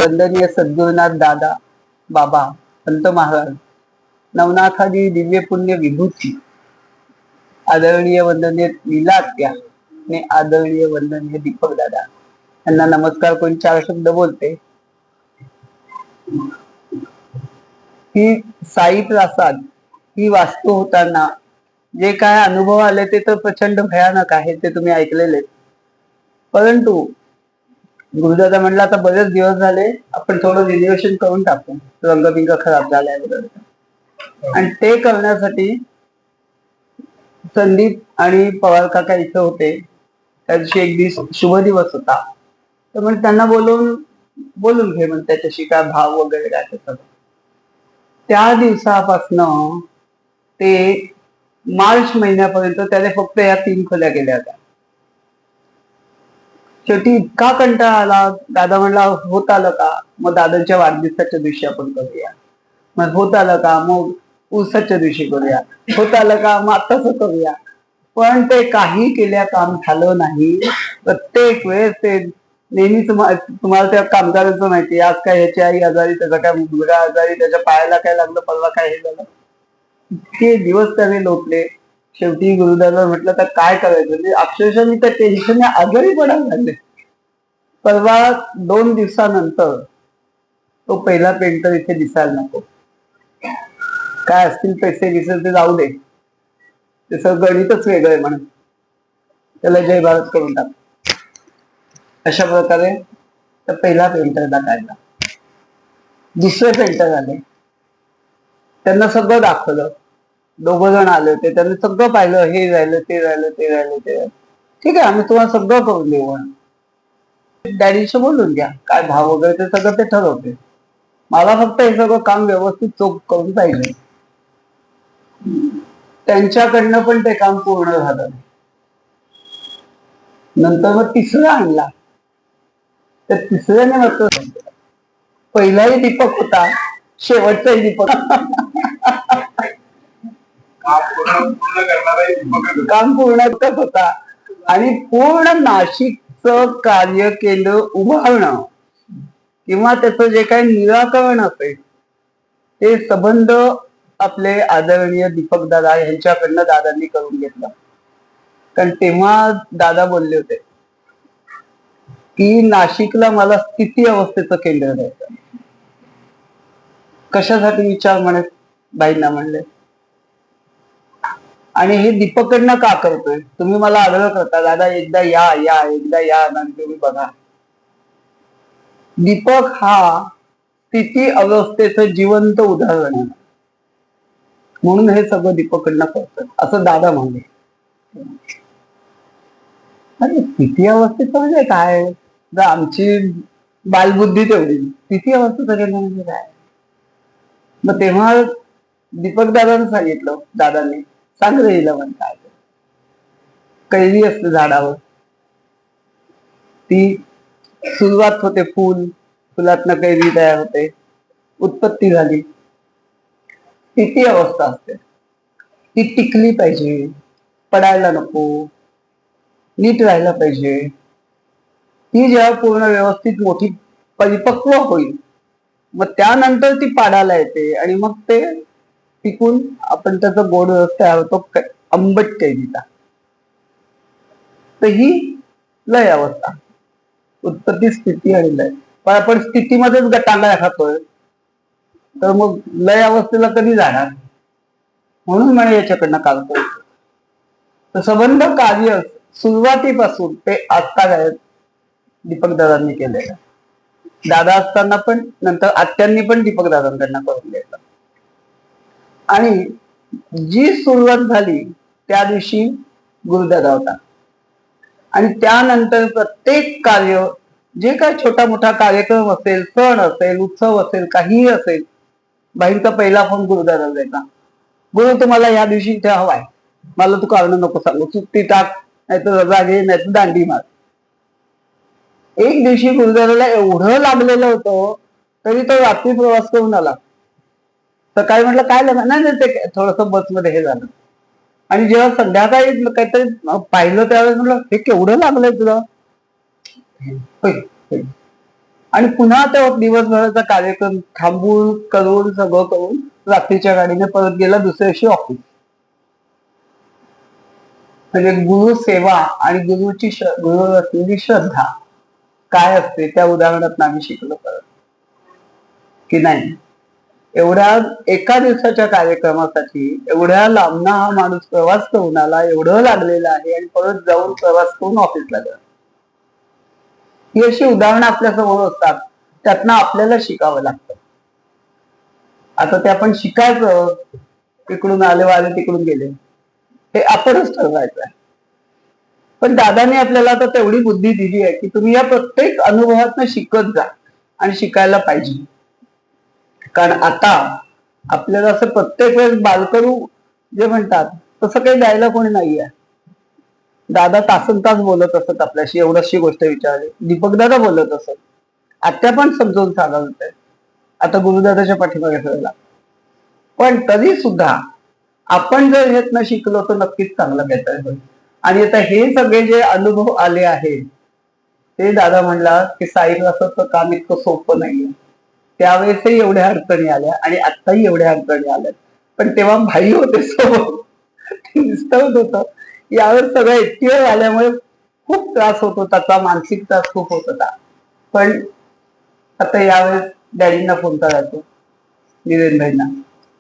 वंदनीय सद्गुरुनाथ दादा बाबा संत महाराज नवनाथादी दिव्य पुण्य विभूती आदरणीय वंदनीय लीलात्या आणि आदरणीय वंदनीय दीपक दादा यांना नमस्कार करून 4 शब्द बोलते। ही साई प्रसाद ही वास्तू होताना जे काय अनुभव आले ते तर प्रचंड भयानक आहे, ते तुम्ही ऐकलेले। परंतु गुरुदादा म्हणला आता बरेच दिवस झाले, आपण थोडं रिनोव्हेशन करून टाकू, रंगबिंग खराब झालाय वगैरे। आणि ते करण्यासाठी संदीप आणि पवार काका इथं होते। त्या दिवशी एक दिवस शुभ दिवस होता, तर म्हणजे त्यांना बोलून घे म्हणजे त्याच्याशी काय भाव वगैरे काय त्याचा। त्या दिवसापासनं ते मार्च महिन्यापर्यंत त्याने फक्त या 3 खोल्या केल्या होत्या। शेवटी इतका कंटाळा आला, दादा म्हणला होत आलं का, मग दादांच्या वाढदिवसाच्या दिवशी आपण करूया। मग होत आलं का, मग उसाच्या दिवशी करूया। होत आलं का, मग आताच करूया। पण ते काही केल्या काम झालं नाही। प्रत्येक वेळेस ते नेहमीच तुम्हाला त्या कामगारांचं माहिती, आज काय ह्याची आई आजारी, त्याचा काय मुलगा आजारी, त्याच्या पायाला काय लागलं, परवा काय हे झालं। इतके दिवस त्याने लोटले। शेवटी गुरुदादा म्हटलं तर काय करायचं, म्हणजे अक्षरशः मी त्या टेन्शनने आजारी पडायला लागले। परवा 2 दिवसानंतर तो पहिला पेंटर इथे दिसायला नको, काय असतील पैसे विसर ते जाऊ दे, ते सगळं गणितच वेगळं आहे म्हणून त्याला जय भारत करून टाक। अशा प्रकारे तर पहिला पेंटरला काढला। दुसरे पेंटर आले, त्यांना सगळं दाखवलं। 2 जण आले होते, त्यांनी सगळं पाहिलं, हे राहिलं ते राहिलं ते राहिलं ते राहिलं। ठीक आहे, आम्ही तुम्हाला सगळं करून देऊ, डॅडीशी बोलून घ्या, काय भाव वगैरे ते सगळं ते ठरवते। मला फक्त हे सगळं काम व्यवस्थित चोख करून पाहिजे। त्यांच्याकडनं पण ते काम पूर्ण झालं। नंतर मग तिसरा आणला, तर तिसऱ्याने मात्र पहिलाही दीपक होता, शेवटचाही दीपक काम पूर्ण होता। आणि पूर्ण नाशिकचं कार्य केलं उभारणं किंवा त्याचं जे काही निराकरण असेल ते संबंध आपले आदरणीय दीपक दादा यांच्याकडनं दादांनी करून घेतलं। कारण तेव्हा दादा बोलले होते की नाशिकला मला स्थिती अवस्थेचं केंद्र द्यायचं। कशासाठी विचार म्हणे बाईंना म्हणले, आणि हे दीपककडनं का करतोय, तुम्ही मला आग्रह करता दादा एकदा या एकदा या आणि तुम्ही बघा। दीपक हा स्थिती अवस्थेचं जिवंत उदाहरण आहे, म्हणून हे सगळं दीपककडनं करतोय असं दादा म्हणले। अरे स्थिती अवस्थेचं म्हणजे काय, आमची बालबुद्धी तेवढी, स्थिती अवस्थेचं म्हणजे काय। मग तेव्हा दीपक दादांनी सांगितलं, दादांनी सांग रे हिला म्हण काय, कैरी असते झाडावर, ती सुरुवात होते फुल, फुलातनं कैरी तयार होते, उत्पत्ती झाली, स्थिती अवस्था असते, ती टिकली पाहिजे, पडायला नको, नीट राहायला पाहिजे। ती जेव्हा पूर्ण व्यवस्थित मोठी परिपक्व होईल, मग त्यानंतर ती पाडायला येते आणि मग ते टिकून आपण त्याचा गोड रस तयार होतो, आंबट कैरीचा। तर ही लय अवस्था, उत्पत्ती स्थिती आणि लय। पण आपण स्थितीमध्येच गटांगळ्या खातोय, तर मग लय अवस्थेला कधी जाणार, म्हणून म्हणे याच्याकडनं काढतोय। तर संबंध कार्य सुरुवातीपासून ते आजता दीपक दादांनी केलेलं। दादा असताना पण, नंतर आत्यांनी पण दीपक दादांकडनं करून घेतलं। आणि जी सुरुवात झाली त्या दिवशी गुरुदादा होता, आणि त्यानंतर प्रत्येक कार्य जे काय छोटा मोठा कार्यक्रम असेल, सण असेल, उत्सव असेल, काहीही असेल, बाईंचा पहिला फोन गुरुदादा जायचा, गुरु तुम्हाला या दिवशी इथे हवाय, मला तू कारण नको सांगू, सुट्टी टाक, नाहीतर रजा घे, नाहीतर दांडी मार। एक दिवशी गुरुदादाला एवढं लागलेलं होतं, तरी तो रात्री प्रवास करून आला। सकाळी म्हटलं काय लागलं, नाही ते थोडस बसमध्ये हे झालं। आणि जेव्हा संध्याकाळी काहीतरी पाहिलं त्यावेळेस म्हटलं हे केवढं लागलंय तुला, आणि पुन्हा तो दिवसभराचा कार्यक्रम थांबून करून सगळं करून रात्रीच्या गाडीने परत गेला दुसऱ्या दिवशी ऑफिस. म्हणजे गुरु सेवा आणि गुरुवर असलेली श्रद्धा काय असते त्या उदाहरणात आम्ही शिकलो परत की नाही. एवढ्या एका दिवसाच्या कार्यक्रमासाठी एवढ्या लांबना हा माणूस प्रवास करून आला, एवढं लागलेलं आहे आणि परत जाऊन प्रवास करून ऑफिसला गेला. ही अशी उदाहरणं आपल्या समोर असतात, त्यातनं आपल्याला शिकावं लागतं. आता ते आपण शिकायचं, इकडून आले तिकडून गेले, हे आपणच ठरवायचं आहे. पण दादाने आपल्याला आता तेवढी बुद्धी दिली आहे की तुम्ही या प्रत्येक अनुभवातनं शिकत जा आणि शिकायला पाहिजे. कारण आता आपल्याला असं प्रत्येक वेळेस बालकडू जे म्हणतात तसं काही द्यायला कोणी नाहीये. दादा तासन तास बोलत असत आपल्याशी, एवढीशी गोष्ट विचारली. दीपक दादा बोलत असत, आत्या पण समजून सांगत होते, आता गुरुदादाच्या पाठीमागे ठेवला. पण तरी सुद्धा आपण जर ह्यातनं शिकलो तर नक्कीच चांगलं बेटर होईल. आणि आता हे सगळे जे अनुभव आले आहेत ते दादा म्हणला की साईबाबाचं काम इतकं सोपं नाहीये. त्यावेळेसही एवढ्या अडचणी आल्या आणि आत्ताही एवढ्या अडचणी आल्या, पण तेव्हा भाई होते सोबत, दिसत होतं. यावेळेस सगळं एकटीवर आल्यामुळे खूप त्रास होत होता, त्याचा मानसिक त्रास खूप होत होता. पण आता यावेळेस डॅडींना फोन करायचो, निवेन भाईंना,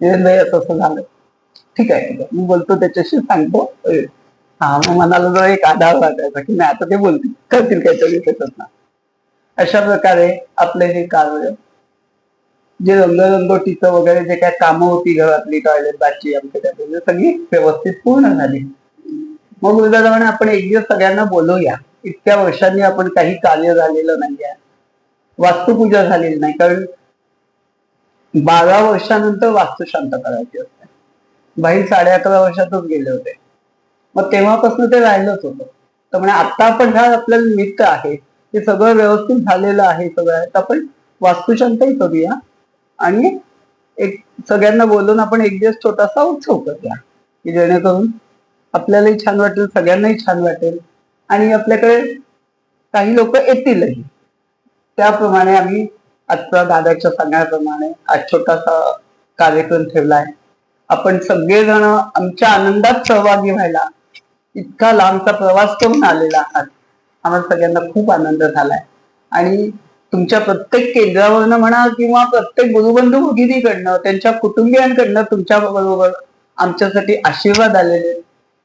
निवेन भाई असं असं झालं, ठीक आहे मी बोलतो त्याच्याशी, सांगतो. हा, मग मनाला जरा एक आधार वाटायचा की नाही आता ते बोलतील, करतील काहीतरी त्याच्यात ना. अशा प्रकारे आपले हे कार्य जे रंगरंगोटीचं वगैरे जे काय कामं होती घरातली, टॉयलेट बाथची आमच्या सगळी व्यवस्थित पूर्ण झाली. मग गुरुदादा म्हणे आपण एक दिवस सगळ्यांना बोलवूया, इतक्या वर्षांनी आपण काही कार्य झालेलं नाहीये, वास्तुपूजा झालेली नाही, कारण 12 वर्षानंतर वास्तू शांत करायची असते. भाई 11.5 वर्षातच गेले होते, मग तेव्हापासून ते राहिलंच होतं. तर म्हणे आता आपण हा आपल्याला निमित्त आहे, ते सगळं व्यवस्थित झालेलं आहे, सगळं आहे, आपण वास्तुशांतही करूया आणि एक सगळ्यांना बोलून आपण एक दिवस छोटासा उत्सव करूया की जेणेकरून आपल्यालाही छान वाटेल, सगळ्यांनाही छान वाटेल आणि आपल्याकडे काही लोक येतीलही. त्याप्रमाणे आम्ही आजचा दादाच्या सांगण्याप्रमाणे आज छोटासा कार्यक्रम ठेवलाय. आपण सगळेजण आमच्या आनंदात सहभागी व्हायला इतका लांबचा प्रवास करून आलेला आहात, आम्हाला सगळ्यांना खूप आनंद झालाय. आणि तुमच्या प्रत्येक केंद्रावरनं म्हणा किंवा प्रत्येक गुरुबंधू भगिनीकडनं, त्यांच्या कुटुंबियांकडनं तुमच्या बरोबर आमच्यासाठी आशीर्वाद आलेले,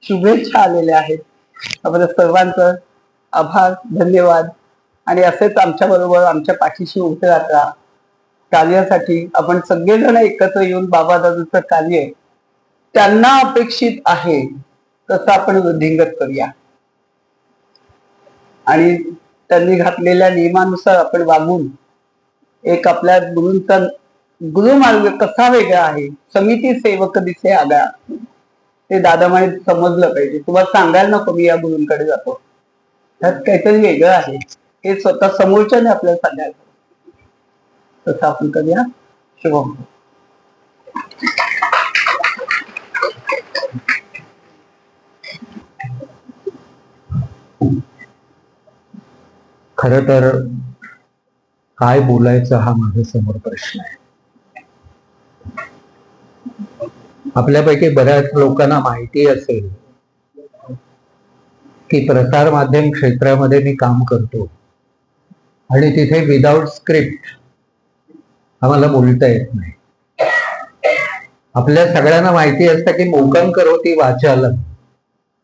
शुभेच्छा आलेल्या आहेत. आपल्या सर्वांचं आभार, धन्यवाद. आणि असेच आमच्या बरोबर आमच्या पाठीशी उभे राहता. कार्यासाठी आपण सगळेजण एकत्र येऊन बाबा दादूचं कार्य त्यांना अपेक्षित आहे तसं आपण वृद्धिंगत करूया आणि त्यांनी घातलेल्या नियमानुसार आपण वागून एक आपल्या गुरूंचा गुरुमार्ग कसा वेगळा आहे, समिती सेवक दिसे आगळा, ते दादा म्हणे समजलं पाहिजे. तुम्हाला सांगायला नको मी या गुरूंकडे जातो, त्यात काहीतरी वेगळं आहे हे स्वतः समोरच्याने आपल्याला सांगायचं. तसं आपण करूया. शुभम. खर तर काय बोलायचं हा माझ्या समोर प्रश्न आहे. आपल्यापैकी बऱ्याच लोकांना माहिती असेल की प्रसार माध्यम क्षेत्रामध्ये मी काम करतो आणि तिथे विदाउट स्क्रिप्ट आम्हाला बोलता येत नाही. आपल्या सगळ्यांना माहिती असतं की मूकं करोति वाचालं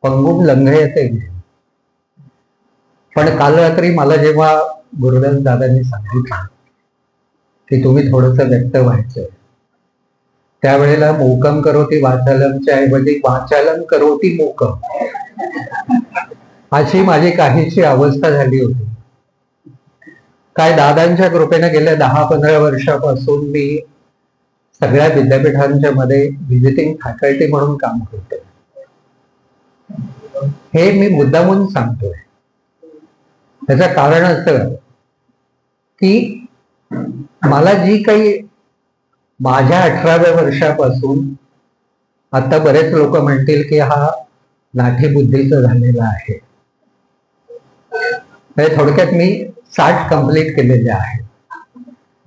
पंगुम लंघयते. पण काल रात्री मला जेव्हा गुरुदास दादांनी सांगितलं की तुम्ही थोडस व्यक्त व्हायचंय, त्यावेळेला मूकं करोति वाचालमच्या ऐवजी वाचालम करोति मूकं अशी माझी काहीशी अवस्था झाली होती. काय दादांच्या कृपेने गेल्या 10-15 वर्षापासून मी सगळ्या विद्यापीठांच्या मध्ये व्हिजिटिंग फॅकल्टी म्हणून काम करतो. हे मी मुद्दामून सांगतोय. त्याचं कारण असं की मला जी काही माझ्या 18व्या वर्षापासून, आता बरेच लोक म्हणतील की हा लाठी बुद्धीचा झालेला आहे, थोडक्यात मी 60 कंप्लीट केलेले आहे.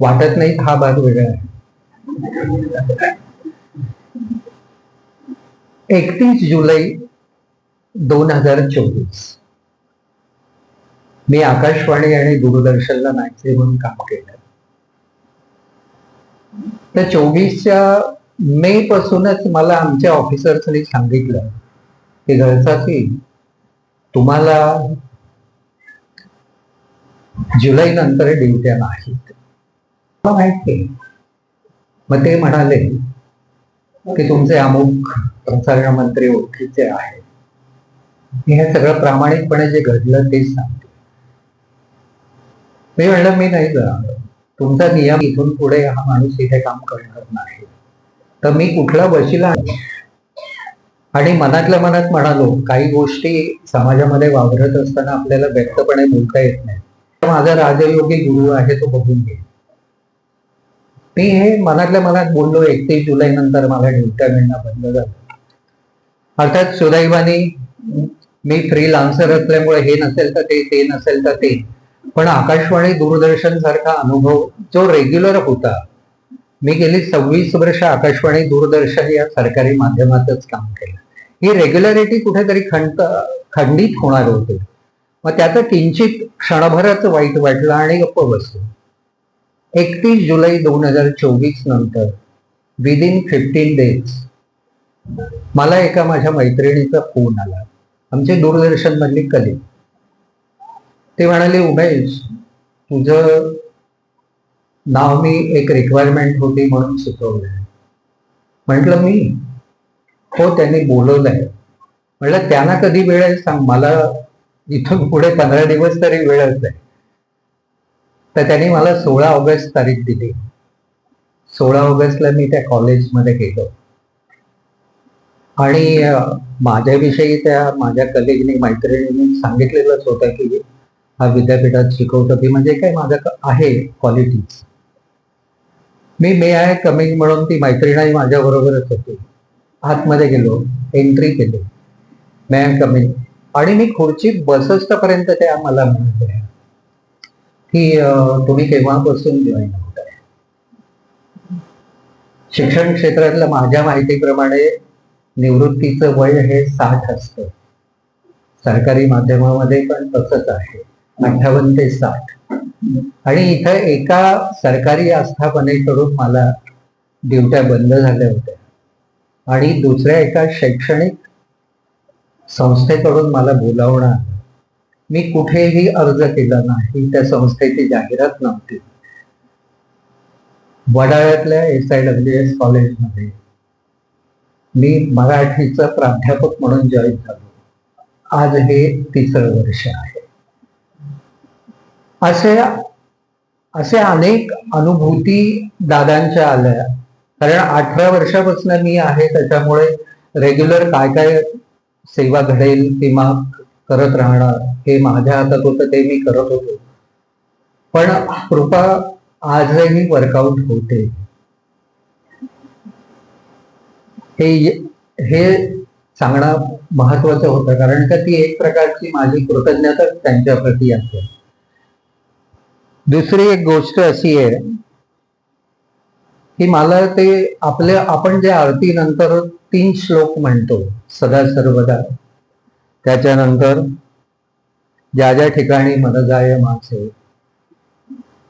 वाटत नाही हा भाग वेगळा आहे. 31 जुलै 2024 मी आकाशवाणी आणि दूरदर्शनला मॅक्झिमम काम केलं. तर 24च्या मे पासूनच मला आमच्या ऑफिसर्सनी सांगितलं की घरचाची तुम्हाला जुलै नंतर ड्युट्या नाहीत. माहिती. मग ते म्हणाले की तुमचे अमुक प्रसारण मंत्री ओळखीचे आहेत. हे सगळं प्रामाणिकपणे जे घडलं तेच सांगते. मी म्हणलं मी नाही जाणार. तुमचा नियम इथून पुढे हा माणूस इथे काम करणार नाही. तर मी कुठला वशिला आणि मनातल्या मनात म्हणालो काही गोष्टी समाजामध्ये वावरत असताना आपल्याला व्यक्तपणे बोलता येत नाही. माझा राजयोगी गुरु आहे तो बघून घे. मी हे मनातल्या मनात बोललो. 31 जुलै नंतर मला ड्युट्या मिळणं बंद झालं. अर्थात सुदैवाने मी फ्रीलान्सर असल्यामुळे हे नसेल तर ते नसेल तर ते, पण आकाशवाणी दूरदर्शन सारखा अनुभव जो रेग्युलर होता. मी गेली 26 वर्ष आकाशवाणी दूरदर्शन या सरकारी माध्यमातच काम केलं. ही रेग्युलरिटी कुठेतरी खंडित होणार होते. मग त्याचं किंचित क्षणभरच वाईट वाटलं आणि गप्प बसलो. 31 जुलै 2024 नंतर विदिन 15 डेज मला एका माझ्या मैत्रिणीचा फोन आला. आमचे दूरदर्शन मधली कलीग. ते म्हणाले उमेश तुझं नाव मी एक रिक्वायरमेंट होती म्हणून सुचवलंय. म्हटलं मी हो त्यांनी बोलवलंय. म्हटलं त्यांना कधी वेळ आहे सांग. मला इथून पुढे 15 दिवस तरी वेळच आहे. तर त्यांनी मला 16 ऑगस्ट तारीख दिली. 16 ऑगस्टला मी त्या कॉलेजमध्ये गेलो आणि माझ्याविषयी त्या माझ्या कलिगनी मैत्रिणींनी सांगितलेलंच होतं की हा विद्यापीठात शिकवतो की म्हणजे काय माझं आहे qualities. Me may I coming म्हणून ती मैत्रिणी माझ्या बरोबरच होती. आतमध्ये गेलो, एंट्री केली, मे आय कमिंग आणि मी खुर्चीत बसस्तपर्यंत त्या मला म्हणाल्या की तुम्ही केव्हापासून जॉईन होत आहे. शिक्षण क्षेत्रातलं माझ्या माहितीप्रमाणे निवृत्तीचं वय हे 60 असतं. सरकारी माध्यमामध्ये पण तसंच आहे, 58 ते 60. आणि इथं एका सरकारी आस्थापनेकडून मला ड्युट्या बंद झाल्या होत्या आणि दुसऱ्या एका शैक्षणिक संस्थेकडून मला बोलावणं. मी कुठेही अर्ज केला नाही. त्या संस्थेची जाहिरात नव्हती. वडाळ्यातल्या SIWS कॉलेजमध्ये मी मराठीचं प्राध्यापक म्हणून जॉईन झालो. आज हे 3रं वर्ष आहे. असे अनेक अनुभूती दादांच्या आल्या. कारण 18 वर्षापासून मी आहे त्याच्यामुळे रेग्युलर काय काय सेवा घडेल किंवा करत राहणार हे माझ्या हातात होतं. ते मी करत होतो. पण कृपा आजही वर्कआउट होते. हे सांगणं महत्वाचं होतं कारण का ती एक प्रकारची माझी कृतज्ञता त्यांच्याप्रती असते. दुसरी एक गोष्ट अशी आहे की मला ते आपण जे आरती नंतर 3 श्लोक म्हणतो सदा सर्वदा, त्याच्यानंतर ज्या ज्या ठिकाणी मन जाय माझे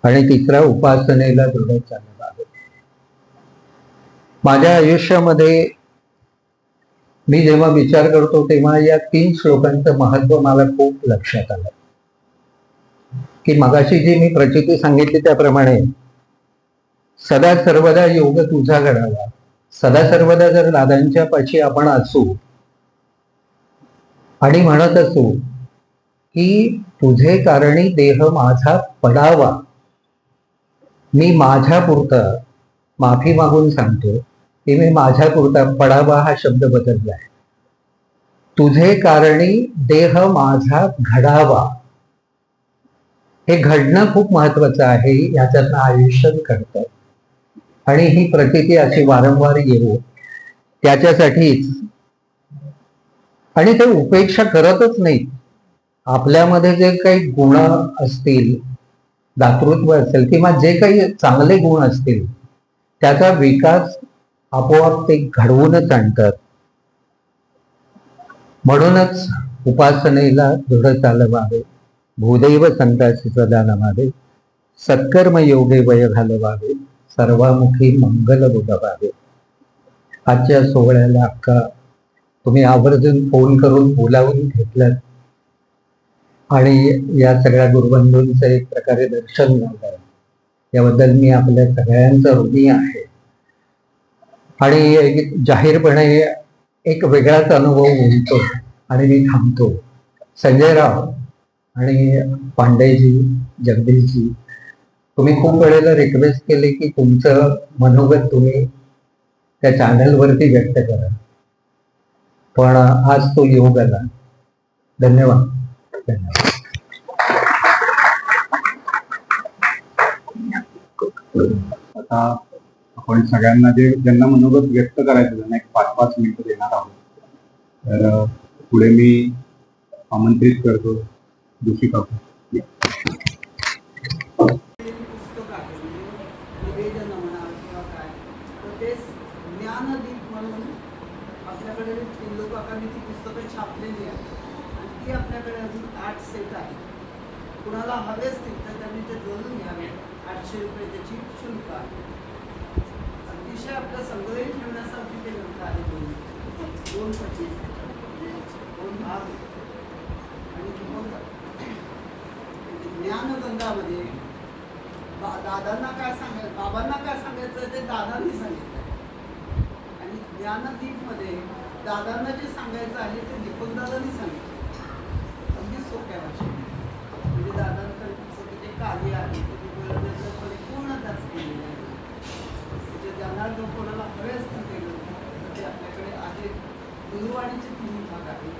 आणि तिसरा उपासनेला दृढ चालवा. माझ्या आयुष्यामध्ये मी जेव्हा विचार करतो तेव्हा या 3 श्लोकांचं महत्व मला खूप लक्षात आलं की मगाशी जी मी प्रचिती सांगितली त्याप्रमाणे सदा सर्वदा योग तुझा घडावा. सदा सर्वदा जर दादांच्या पाशी आपण असू आणि म्हणत असू की तुझे कारणी देह माझा पडावा. मी माझ्या पुरता माफी मागून सांगतो की मी माझ्या पुरता पडावा हा शब्द बदललाय. तुझे कारणी देह माझा घडावा. हे घडणं खूप महत्वाचं आहे. याच्यातनं आयुष्य घडतं आणि ही प्रचिती अशी वारंवार येऊ त्याच्यासाठीच. आणि ते उपेक्षा करतच नाही. आपल्यामध्ये जे काही गुण असतील दातृत्व असेल किंवा जे काही चांगले गुण असतील त्याचा विकास आपोआप ते घडवूनच आणतात. म्हणूनच उपासनेला दृढ चालवावे, भूदैव संताची सदा नमावे, सत्कर्म योगे वय घालवावे, सर्वामुखी मंगल बोलवावे. आजच्या सोहळ्याला अक्का तुम्ही आवर्जून फोन करून बोलावून घेतलं आणि या सगळ्या गुरुबंधूंचं एक प्रकारे दर्शन झालं, याबद्दल मी आपल्या सगळ्यांचा ऋणी आहे. आणि जाहीरपणे एक वेगळाच अनुभव बोलतो आणि मी थांबतो. संजयराव आणि पांडेजी, जगदीशजी, तुम्ही खूप वेळेला रिक्वेस्ट केली की तुमचं मनोगत तुम्ही त्या चॅनलवरती व्यक्त करा, पण आज तो योग आला. धन्यवाद. धन्यवाद. आता आपण सगळ्यांना ज्यांना मनोगत व्यक्त करायचं त्यांना एक 5-5 मिनिटं देणार आहोत. तर पुढे मी आमंत्रित करतो जोशी काकू. पुस्तक आहे निवेदन म्हणा किंवा काय, तर ते ज्ञानदीप म्हणून आपल्याकडे लोकांनी ती पुस्तकं छापलेली आहेत आणि ती आपल्याकडे अजून 8 सेट आहे. कुणाला हवे असतील तर त्यांनी ते जोडून घ्यावे. 800 रुपये त्याची शुल्क आहे. अतिशय आपलं संग्रही ठेवण्यासारखी ते ग्रंथ आहे. दोन पट्टी, 2 भाग आणि मग ज्ञानगंगामध्ये दादांना काय सांगायचं, बाबांना काय सांगायचं ते दादांनी सांगितलं. आणि ज्ञानदीपमध्ये दादांना जे सांगायचं आहे ते दीपकदादांनी सांगितलं. अगदी सोप्या भाषेत. म्हणजे दादांचं जे कार्य आहे ते परिपूर्णताच केलेलं आहे. म्हणजे ज्यांना जो कोणाला हवे असतील ते ग्रंथ ते आपल्याकडे आहेत. गुरुवाणीचे 3 भाग आहेत.